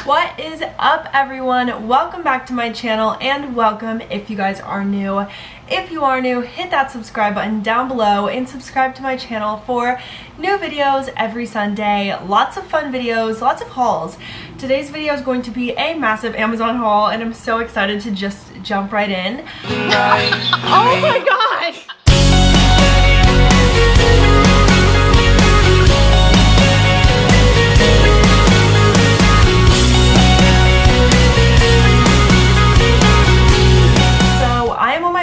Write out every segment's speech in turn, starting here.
What is up, everyone? Welcome back to my channel, and welcome if you guys are new. If you are new, hit that subscribe button down below and subscribe to my channel for new videos every Sunday. Lots of fun videos, lots of hauls. Today's video is going to be a massive Amazon haul, and I'm so excited to just jump right in. Oh my gosh!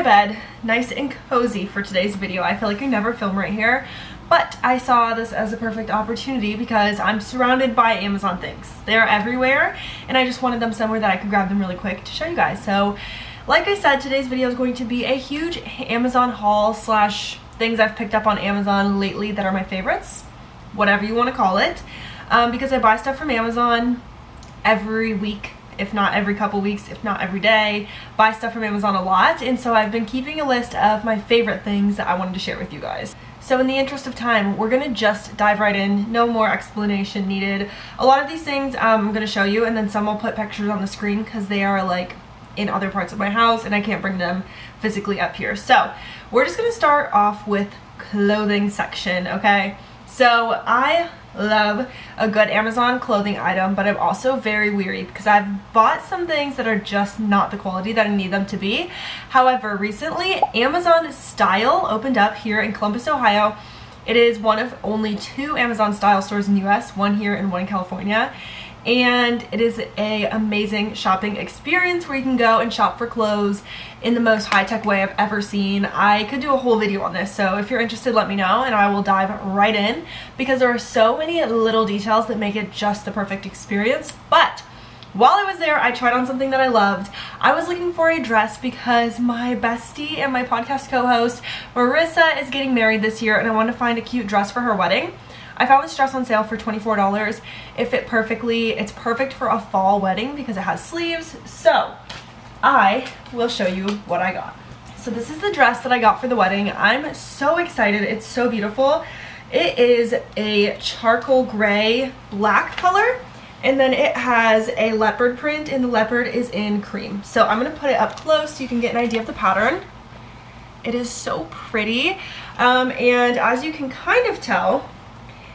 Bed, nice and cozy for today's video. I feel like I never film right here, but I saw this as a perfect opportunity because I'm surrounded by Amazon things. They're everywhere, and I just wanted them somewhere that I could grab them really quick to show you guys. So like I said, today's video is going to be a huge Amazon haul slash things I've picked up on Amazon lately that are my favorites, whatever you want to call it, because I buy stuff from Amazon every week, if not every couple weeks, if not every day. Buy stuff from Amazon a lot, and so I've been keeping a list of my favorite things that I wanted to share with you guys. So in the interest of time, we're gonna just dive right in. No more explanation needed. A lot of these things I'm gonna show you, and then some I'll put pictures on the screen because they are like in other parts of my house and I can't bring them physically up here. So we're just gonna start off with clothing section, okay? So I love a good Amazon clothing item, but I'm also very weary because I've bought some things that are just not the quality that I need them to be. However, recently Amazon Style opened up here in Columbus, Ohio. It is one of only 2 Amazon Style stores in the US, one here and one in California. And it is an amazing shopping experience where you can go and shop for clothes in the most high-tech way I've ever seen. I could do a whole video on this, so if you're interested, let me know and I will dive right in because there are so many little details that make it just the perfect experience. But while I was there, I tried on something that I loved. I was looking for a dress because my bestie and my podcast co-host Marissa is getting married this year, and I wanted to find a cute dress for her wedding. I found this dress on sale for $24. It fit perfectly. It's perfect for a fall wedding because it has sleeves. So I will show you what I got. So this is the dress that I got for the wedding. I'm so excited. It's so beautiful. It is a charcoal gray black color, and then it has a leopard print, and the leopard is in cream. So I'm going to put it up close so you can get an idea of the pattern. It is so pretty, and as you can kind of tell,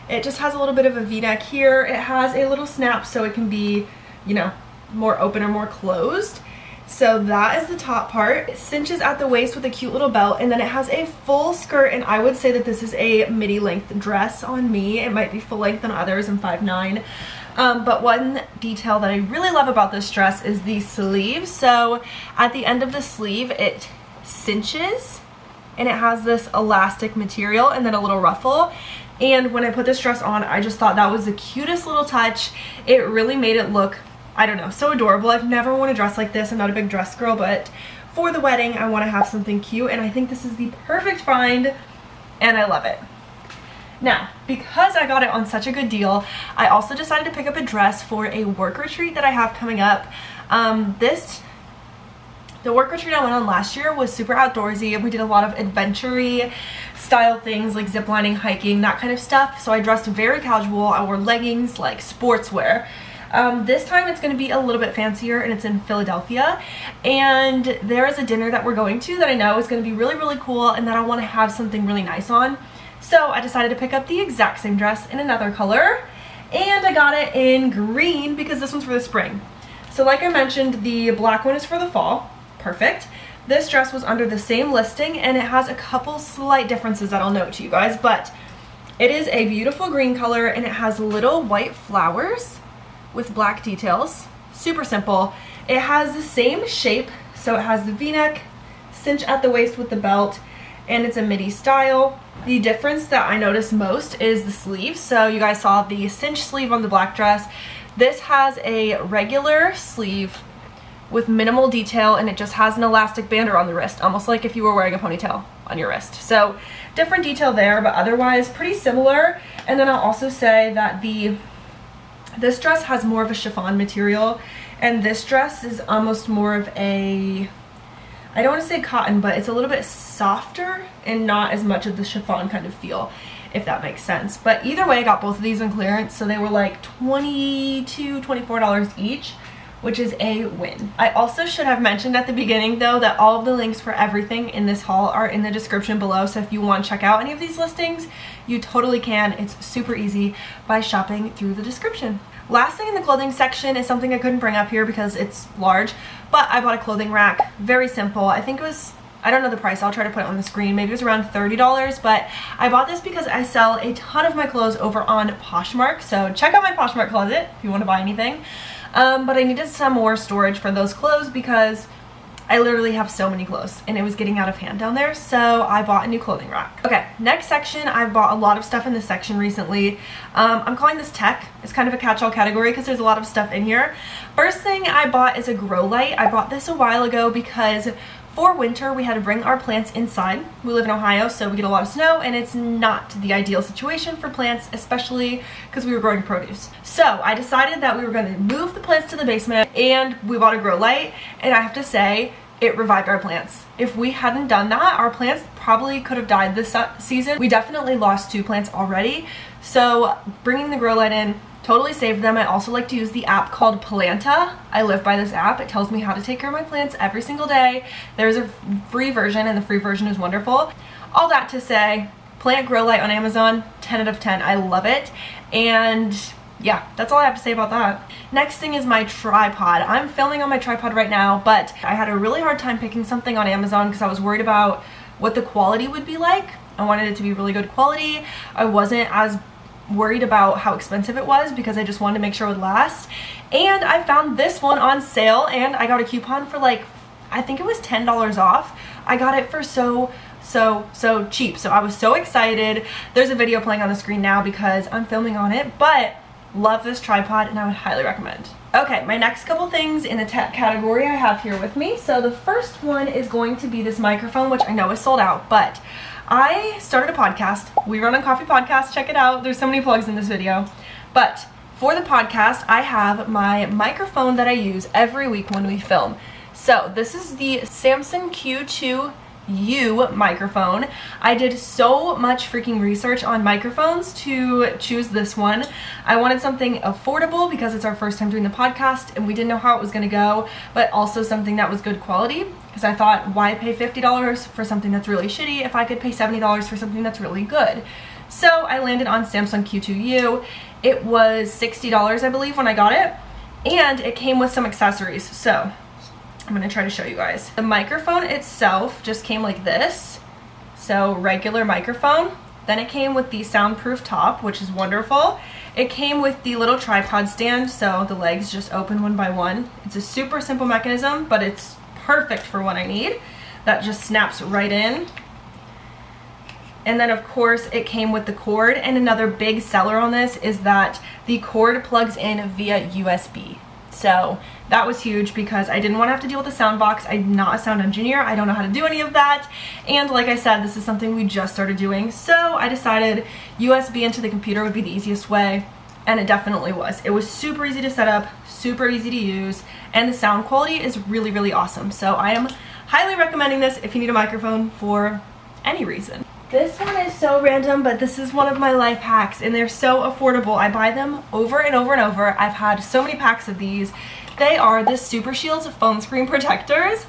it just has a little bit of a v-neck here. It has a little snap so it can be, you know, more open or more closed. So that is the top part. It cinches at the waist with a cute little belt, and then it has a full skirt, and I would say that this is a midi length dress on me. It might be full length on others. I'm 5'9". But one detail that I really love about this dress is the sleeve. So at the end of the sleeve, it cinches, and it has this elastic material and then a little ruffle. And when I put this dress on, I just thought that was the cutest little touch. It really made it look, I don't know, so adorable. I've never worn a dress like this. I'm not a big dress girl, but for the wedding, I want to have something cute, and I think this is the perfect find, and I love it. Now, because I got it on such a good deal, I also decided to pick up a dress for a work retreat that I have coming up. The work retreat I went on last year was super outdoorsy, and we did a lot of adventure-y style things like ziplining, hiking, that kind of stuff. So I dressed very casual. I wore leggings, like sportswear. This time it's going to be a little bit fancier, and it's in Philadelphia, and there is a dinner that we're going to that I know is going to be really, really cool, and that I want to have something really nice on. So I decided to pick up the exact same dress in another color, and I got it in green because this one's for the spring. So like I mentioned, the black one is for the fall. Perfect. This dress was under the same listing, and it has a couple slight differences that I'll note to you guys, but it is a beautiful green color, and it has little white flowers with black details. Super simple. It has the same shape, so it has the v-neck, cinch at the waist with the belt, and it's a midi style. The difference that I noticed most is the sleeve. So you guys saw the cinch sleeve on the black dress. This has a regular sleeve with minimal detail, and it just has an elastic band around the wrist, almost like if you were wearing a ponytail on your wrist. So different detail there, but otherwise pretty similar. And then I'll also say that this dress has more of a chiffon material, and this dress is almost more of a, I don't want to say cotton, but it's a little bit softer and not as much of the chiffon kind of feel. if that makes sense. But either way, I got both of these on clearance, so they were like $22, $24 each, which is a win. I also should have mentioned at the beginning though that all of the links for everything in this haul are in the description below, so if you want to check out any of these listings, you totally can. It's super easy by shopping through the description. Last thing in the clothing section is something I couldn't bring up here because it's large, but I bought a clothing rack. Very simple. I think it was, I don't know the price, I'll try to put it on the screen. Maybe it was around $30, but I bought this because I sell a ton of my clothes over on Poshmark, so check out my Poshmark closet if you want to buy anything. But I needed some more storage for those clothes because I literally have so many clothes and it was getting out of hand down there, so I bought a new clothing rack. Okay, next section, I've bought a lot of stuff in this section recently. I'm calling this tech. It's kind of a catch-all category because there's a lot of stuff in here. First thing I bought is a grow light. I bought this a while ago because for winter we had to bring our plants inside. We live in Ohio, so we get a lot of snow and it's not the ideal situation for plants, especially because we were growing produce. So I decided that we were going to move the plants to the basement and we bought a grow light, and I have to say it revived our plants. If we hadn't done that, our plants probably could have died this season. We definitely lost 2 plants already, so bringing the grow light in totally saved them. I also like to use the app called Planta. I live by this app. It tells me how to take care of my plants every single day. There's a free version and the free version is wonderful. All that to say, plant grow light on Amazon, 10 out of 10. I love it. And yeah, that's all I have to say about that. Next thing is my tripod. I'm filming on my tripod right now, but I had a really hard time picking something on Amazon because I was worried about what the quality would be like. I wanted it to be really good quality. I wasn't as worried about how expensive it was because I just wanted to make sure it would last. And I found this one on sale and I got a coupon for like, I think it was $10 off. I got it for so cheap, so I was so excited. There's a video playing on the screen now because I'm filming on it, but love this tripod and I would highly recommend. Okay, my next couple things in the tech category I have here with me. So the first one is going to be this microphone, which I know is sold out, but I started a podcast. We Run on Coffee podcast. Check it out. There's so many plugs in this video. But for the podcast, I have my microphone that I use every week when we film. So this is the Samson Q2U microphone. I did so much freaking research on microphones to choose this one. I wanted something affordable because it's our first time doing the podcast and we didn't know how it was going to go, but also something that was good quality because I thought, why pay $50 for something that's really shitty if I could pay $70 for something that's really good? So I landed on Samsung Q2U. It was $60, I believe, when I got it, and it came with some accessories. So I'm gonna try to show you guys. The microphone itself just came like this, so regular microphone. Then it came with the soundproof top, which is wonderful. It came with the little tripod stand, so the legs just open one by one. It's a super simple mechanism, but it's perfect for what I need. That just snaps right in. And then of course it came with the cord, and another big seller on this is that the cord plugs in via USB. So that was huge because I didn't want to have to deal with the sound box. I'm not a sound engineer. I don't know how to do any of that. And like I said, this is something we just started doing. So I decided USB into the computer would be the easiest way. And it definitely was. It was super easy to set up, super easy to use, and the sound quality is really, really awesome. So I am highly recommending this if you need a microphone for any reason. This one is so random, but this is one of my life hacks and they're so affordable. I buy them over and over and over. I've had so many packs of these. They are the Super Shields phone screen protectors.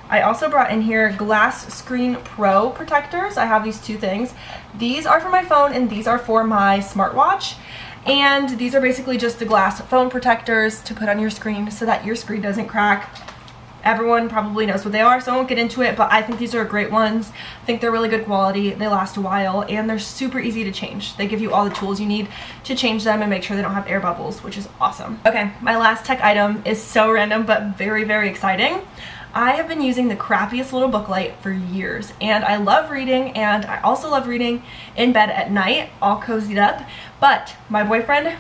I also brought in here Glass Screen Pro protectors. I have these 2 things. These are for my phone and these are for my smartwatch. And these are basically just the glass phone protectors to put on your screen so that your screen doesn't crack. Everyone probably knows what they are, so I won't get into it, but I think these are great ones. I think they're really good quality, they last a while, and they're super easy to change. They give you all the tools you need to change them and make sure they don't have air bubbles, which is awesome. Okay, my last tech item is so random, but very, very exciting. I have been using the crappiest little book light for years, and I love reading, and I also love reading in bed at night, all cozied up, but my boyfriend,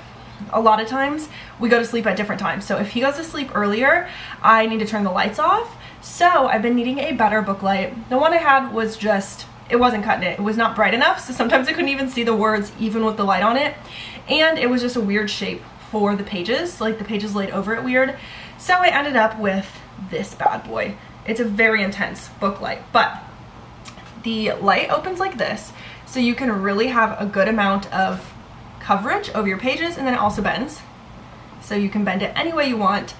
a lot of times we go to sleep at different times, so if he goes to sleep earlier, I need to turn the lights off. So I've been needing a better book light. The one I had was just, it wasn't cutting it. It was not bright enough, so sometimes I couldn't even see the words even with the light on it, and it was just a weird shape for the pages, like the pages laid over it weird. So I ended up with this bad boy. It's a very intense book light, but the light opens like this. so you can really have a good amount of coverage over your pages, and then it also bends. So you can bend it any way you want.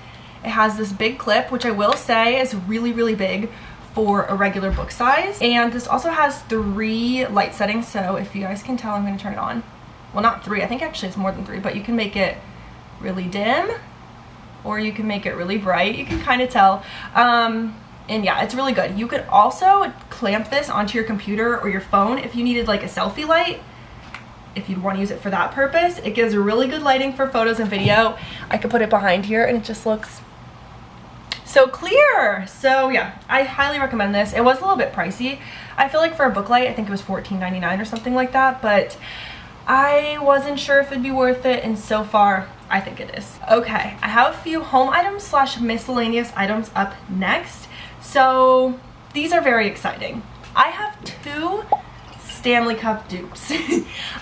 It has this big clip, which I will say is really, really big for a regular book size. And this also has 3 light settings, so if you guys can tell, I'm going to turn it on. Well, not 3, I think actually it's more than 3, but you can make it really dim or you can make it really bright. You can kind of tell. And yeah, it's really good. You could also clamp this onto your computer or your phone if you needed like a selfie light, if you'd want to use it for that purpose. It gives really good lighting for photos and video. I could put it behind here and it just looks so clear. So yeah, I highly recommend this. It was a little bit pricey. I feel like for a book light, I think it was $14.99 or something like that, but I wasn't sure if it'd be worth it, and so far I think it is. Okay, I have a few home items slash miscellaneous items up next. So these are very exciting. I have 2 Stanley Cup dupes.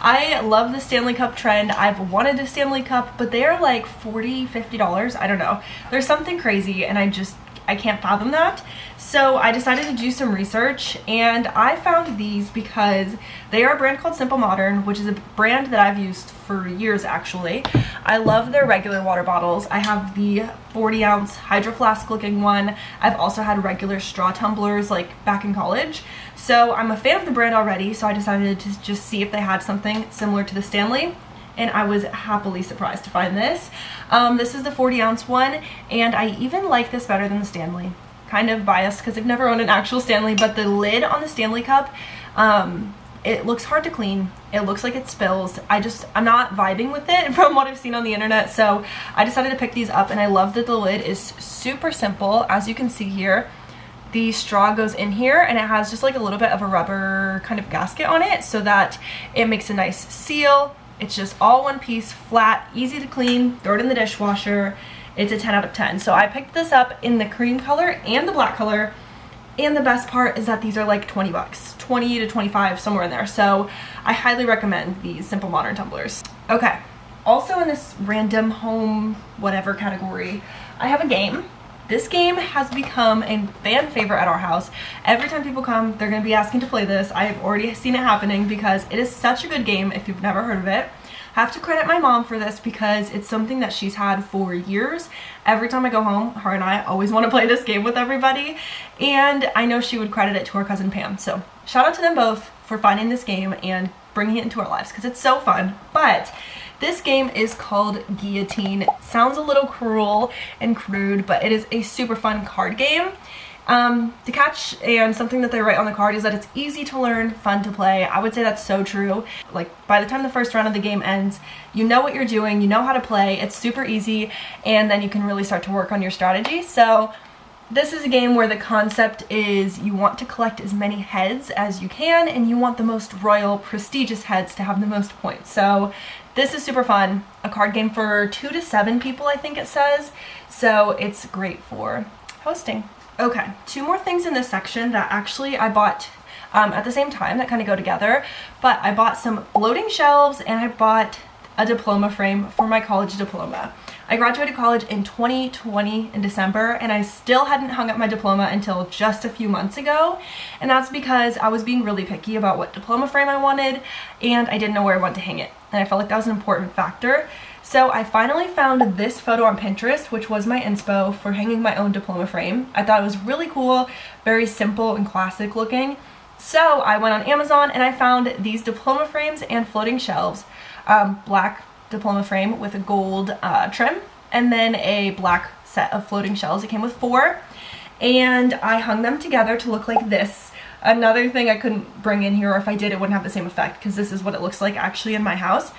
I love the Stanley Cup trend. I've wanted a Stanley Cup, but they are like $40, $50. I don't know. There's something crazy and I can't fathom that. So I decided to do some research, and I found these because they are a brand called Simple Modern, which is a brand that I've used for years actually. I love their regular water bottles. I have the 40-ounce Hydro Flask looking one. I've also had regular straw tumblers like back in college. So I'm a fan of the brand already, so I decided to just see if they had something similar to the Stanley, and I was happily surprised to find this. This is the 40-ounce one, and I even like this better than the Stanley. Kind of biased because I've never owned an actual Stanley, but the lid on the Stanley Cup, it looks hard to clean. It looks like it spills. I'm not vibing with it from what I've seen on the internet, so I decided to pick these up, and I love that the lid is super simple. As you can see here, the straw goes in here, and it has just like a little bit of a rubber kind of gasket on it so that it makes a nice seal. It's just all one piece, flat, easy to clean, throw it in the dishwasher. It's a 10 out of 10. So I picked this up in the cream color and the black color. And the best part is that these are like 20 bucks, 20 to 25, somewhere in there. So I highly recommend these Simple Modern tumblers. Okay, also in this random home whatever category, I have a game. This game has become a fan favorite at our house. Every time people come, they're gonna be asking to play this. I've already seen it happening because it is such a good game if you've never heard of it. I have to credit my mom for this because it's something that she's had for years. Every time I go home, her and I always want to play this game with everybody, and I know she would credit it to her cousin Pam. So shout out to them both for finding this game and bringing it into our lives because it's so fun. But this game is called Guillotine. It sounds a little cruel and crude, but it is a super fun card game. The catch and something that they write on the card is that it's easy to learn, fun to play. I would say that's so true. Like by the time the first round of the game ends, you know what you're doing, you know how to play, it's super easy, and then you can really start to work on your strategy. So this is a game where the concept is you want to collect as many heads as you can, and you want the most royal, prestigious heads to have the most points. So this is super fun. A card game for 2 to 7 people, I think it says. So it's great for hosting. Okay, 2 more things in this section that actually I bought at the same time that kind of go together. But I bought some floating shelves, and I bought a diploma frame for my college diploma. I graduated college in 2020 in December, and I still hadn't hung up my diploma until just a few months ago. And that's because I was being really picky about what diploma frame I wanted, and I didn't know where I wanted to hang it. And I felt like that was an important factor. So I finally found this photo on Pinterest, which was my inspo for hanging my own diploma frame. I thought it was really cool, very simple and classic looking. So I went on Amazon and I found these diploma frames and floating shelves. Black diploma frame with a gold trim, and then a black set of floating shelves. It came with 4, and I hung them together to look like this. Another thing I couldn't bring in here, or if I did, it wouldn't have the same effect because this is what it looks like actually in my house.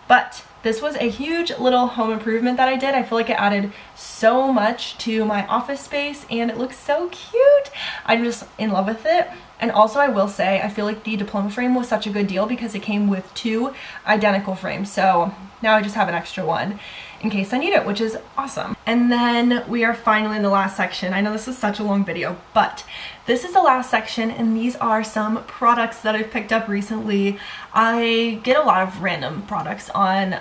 But this was a huge little home improvement that I did. I feel like it added so much to my office space, and it looks so cute. I'm just in love with it. And also I will say, I feel like the diploma frame was such a good deal because it came with 2 identical frames. So now I just have an extra one in case I need it, which is awesome. And then we are finally in the last section. I know this is such a long video, but this is the last section, and these are some products that I've picked up recently. I get a lot of random products on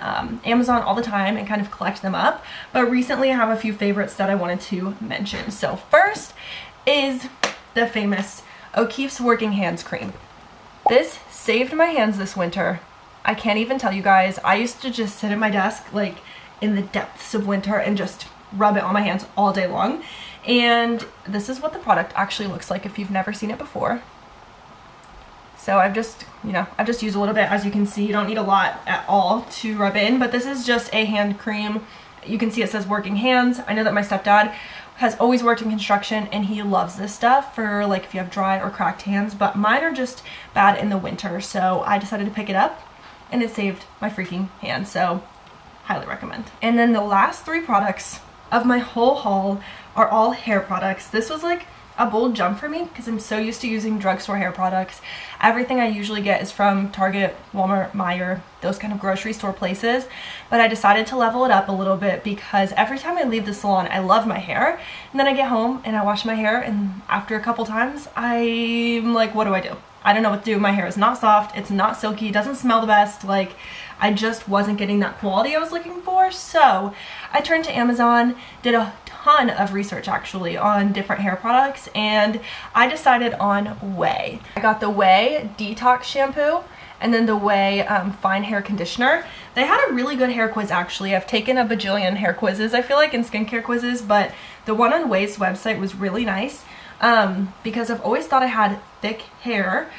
Amazon all the time and kind of collect them up, but recently I have a few favorites that I wanted to mention. So first is the famous O'Keeffe's Working Hands Cream. This saved my hands this winter. I can't even tell you guys. I used to just sit at my desk like in the depths of winter and just rub it on my hands all day long. And this is what the product actually looks like if you've never seen it before. So I've just used a little bit. As you can see, you don't need a lot at all to rub in, but this is just a hand cream. You can see it says working hands. I know that my stepdad has always worked in construction and he loves this stuff for like if you have dry or cracked hands, but mine are just bad in the winter. So I decided to pick it up and it saved my freaking hands. So highly recommend. And then the last 3 products of my whole haul are all hair products. This was like a bold jump for me because I'm so used to using drugstore hair products. Everything I usually get is from Target, Walmart, Meijer, those kind of grocery store places. But I decided to level it up a little bit because every time I leave the salon, I love my hair. And then I get home and I wash my hair, and after a couple times, I'm like, what do I do? I don't know what to do. My hair is not soft, it's not silky, it doesn't smell the best. Like, I just wasn't getting that quality I was looking for. So I turned to Amazon, did a ton of research actually on different hair products, and I decided on ouai. I got the ouai detox shampoo and then the ouai fine hair conditioner. They had a really good hair quiz actually. I've taken a bajillion hair quizzes, I feel like, and skincare quizzes, but the one on ouai's website was really nice. Because I've always thought I had thick hair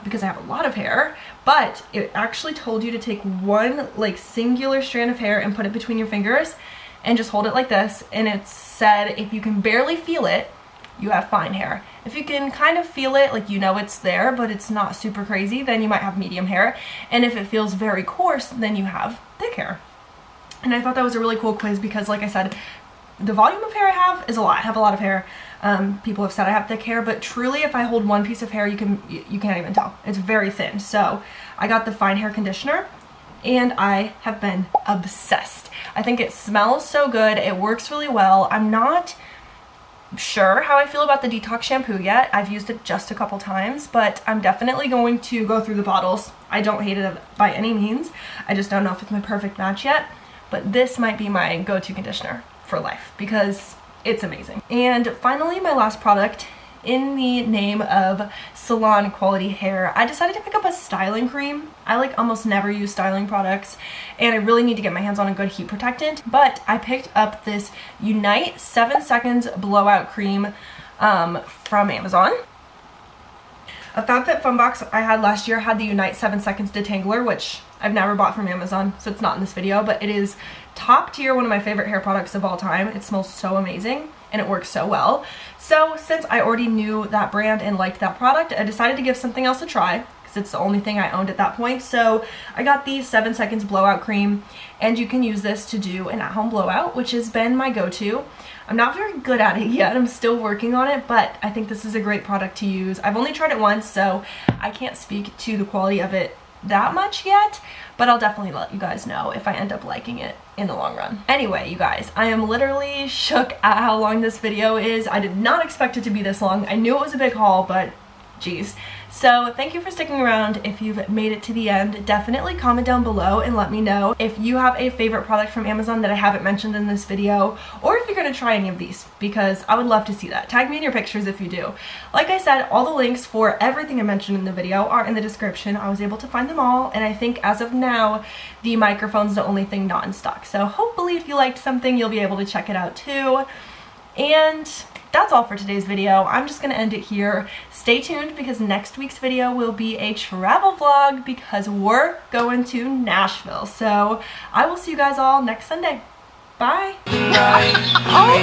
because I have a lot of hair, but it actually told you to take one like singular strand of hair and put it between your fingers and just hold it like this, and it said if you can barely feel it, you have fine hair. If you can kind of feel it, like you know it's there but it's not super crazy, then you might have medium hair, and if it feels very coarse, then you have thick hair. And I thought that was a really cool quiz because, like I said, the volume of hair I have is a lot. I have a lot of hair. People have said I have thick hair, but truly if I hold one piece of hair, you can't even tell. It's very thin. So I got the fine hair conditioner and I have been obsessed. I think it smells so good. It works really well. I'm not sure how I feel about the detox shampoo yet. I've used it just a couple times, but I'm definitely going to go through the bottles. I don't hate it by any means. I just don't know if it's my perfect match yet, but this might be my go-to conditioner for life because it's amazing. And finally, my last product, in the name of salon quality hair, I decided to pick up a styling cream. I like almost never use styling products and I really need to get my hands on a good heat protectant, but I picked up this Unite 7 Seconds Blowout Cream from Amazon. A FabFitFun box I had last year had the Unite 7 Seconds Detangler, which I've never bought from Amazon, so it's not in this video, but it is top tier, one of my favorite hair products of all time. It smells so amazing and it works so well. So since I already knew that brand and liked that product, I decided to give something else a try because it's the only thing I owned at that point. So I got the 7 Seconds Blowout Cream, and you can use this to do an at-home blowout, which has been my go-to. I'm not very good at it yet. I'm still working on it, but I think this is a great product to use. I've only tried it once, so I can't speak to the quality of it that much yet, but I'll definitely let you guys know if I end up liking it in the long run. Anyway, you guys, I am literally shook at how long this video is. I did not expect it to be this long. I knew it was a big haul, but geez. So thank you for sticking around. If you've made it to the end, definitely comment down below and let me know if you have a favorite product from Amazon that I haven't mentioned in this video, or if you're gonna try any of these, because I would love to see that. Tag me in your pictures if you do. Like I said, all the links for everything I mentioned in the video are in the description. I was able to find them all, and I think as of now, the microphone's the only thing not in stock. So hopefully if you liked something, you'll be able to check it out too. And that's all for today's video. I'm just gonna end it here. Stay tuned because next week's video will be a travel vlog because we're going to Nashville. So I will see you guys all next Sunday. Bye. Oh